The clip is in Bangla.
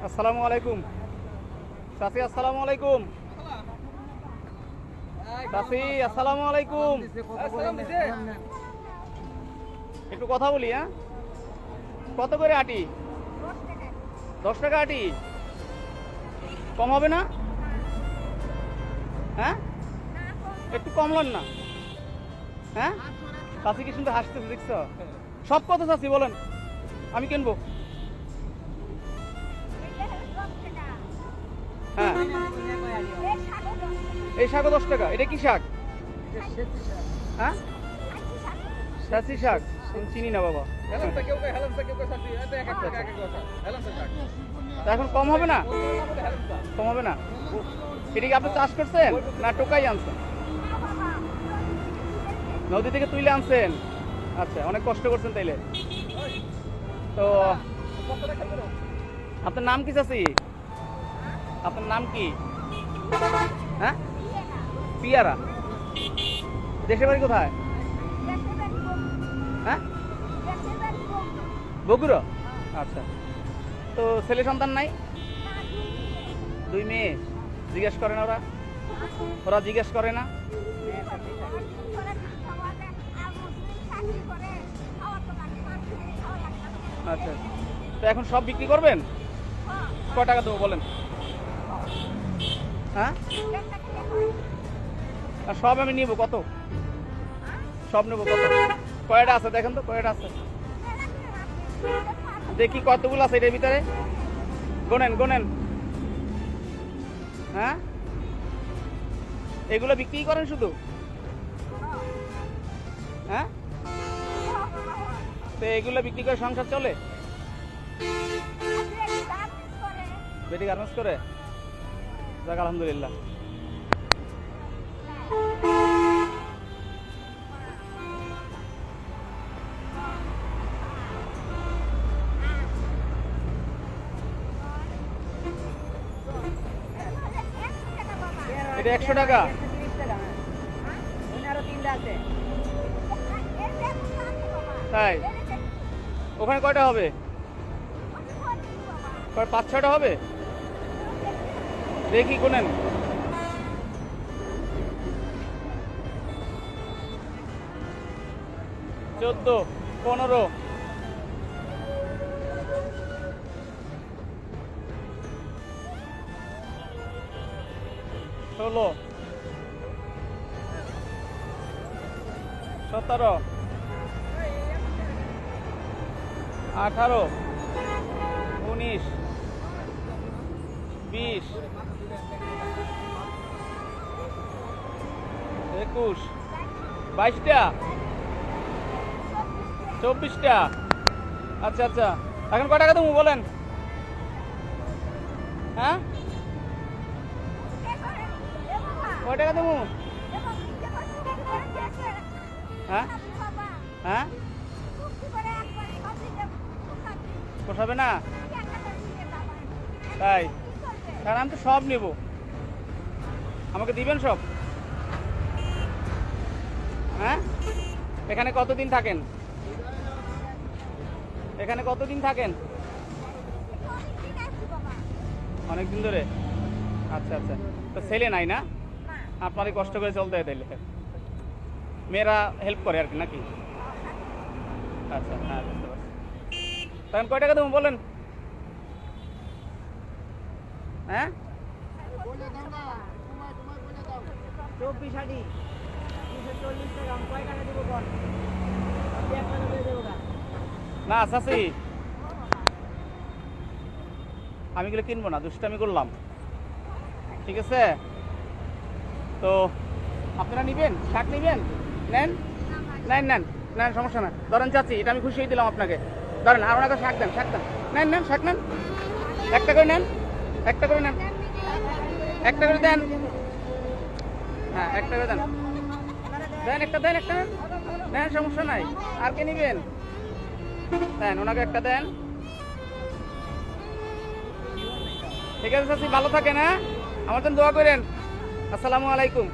আসসালামু আলাইকুম চাচি, আসসালামু আলাইকুম চাচি, আসসালামু আলাইকুম। একটু কথা বলি। হ্যাঁ, কত করে আটি? 10 টাকা আটি। কম হবে না? হ্যাঁ, একটু কম লন না? হ্যাঁ, চাচি কি সুন্দর হাসতেছে, দেখছ? সব কত চাচি বলেন, আমি কিনবো। হ্যাঁ, এই শাকও 10 টাকা। এটা কি শাক? হ্যাঁ, শাচি শাক। আমি চিনি না বাবা। তা এখন কম হবে না? কম হবে না? এটা কি আপনি চাষ করছেন না টোকাই আনছেন? নদী থেকে তুলে আনছেন? আচ্ছা, অনেক কষ্ট করছেন তাইলে। তো আপনার নাম কি চাচি? আপনার নাম কি? হ্যাঁ, পিয়ারা। দেশের বাড়ি কোথায়? হ্যাঁ, বগুড়া। আচ্ছা, তো ছেলে সন্তান নাই? 2 মেয়ে। জিজ্ঞেস করে না ওরা? ওরা জিজ্ঞেস করে না? আচ্ছা, তো এখন সব বিক্রি করবেন? কয় টাকা দেবো বলেন? হ্যাঁ, আর সব আমি নিব কত? সব নেবো কত? কয়টা আছে দেখেন তো, কয়টা আছে দেখি, কতগুলো আছে এটার ভিতরে? Gonen Gonen. হ্যাঁ, এগুলো বিক্রি করেন শুধু? হ্যাঁ, তো এগুলো বিক্রি করে সংসার চলে? বেটি গার্মেন্টস করে? যাক, আলহামদুলিল্লাহ। এটা 100 টাকা। তাই? ওখানে কয়টা হবে? 5-6টা হবে? দেখি কোনেন। চোদ্দ, 15, 16, 17, 18, 19, 20, 21, 22টা, 24টা। আচ্ছা আচ্ছা, এখন কয় টাকা দেবো বলেন? হ্যাঁ, কয় টাকা দেবো? হ্যাঁ হ্যাঁ, পোষাবে না? তাই? কারণ আমি তো সব নেব, আমাকে দিবেন সব? হ্যাঁ, এখানে কতদিন থাকেন? এখানে কতদিন থাকেন? অনেকদিন ধরে। আচ্ছা আচ্ছা, তো ছেলে নাই না? আপনারই কষ্ট করে চলতে হয় তাইলে। মেয়েরা হেল্প করে আর কি নাকি? আচ্ছা, হ্যাঁ, বুঝতে পারছি। তখন কয় টাকা দেবো বলেন? হ্যাঁ, 24 আটি 240 টাকা। কয় টাকা দেবো বল? না চাচি, আমি এগুলো কিনবো না, দুষ্টামি করলাম। ঠিক আছে, তো আপনারা নিবেন? শাক নিবেন? নেন নেন নেন নেন, সমস্যা না। ধরেন চাচি, এটা আমি খুশি হয়ে দিলাম আপনাকে। ধরেন, আর ওনাকে শাক দেন, শাক দেন। নেন নেন, শাক নেন। একটা করে নেন, একটা করে নেন, একটা করে দেন। হ্যাঁ, একটা করে দেন। দেন একটা, দেন একটা, নেন, সমস্যা নাই। আর কে নিবেন? দেন, ওনাকে একটা দেন। ঠিক আছে চাচি, ভালো থাকেন। হ্যাঁ, আমার জন্য দোয়া করেন। আসসালামু আলাইকুম।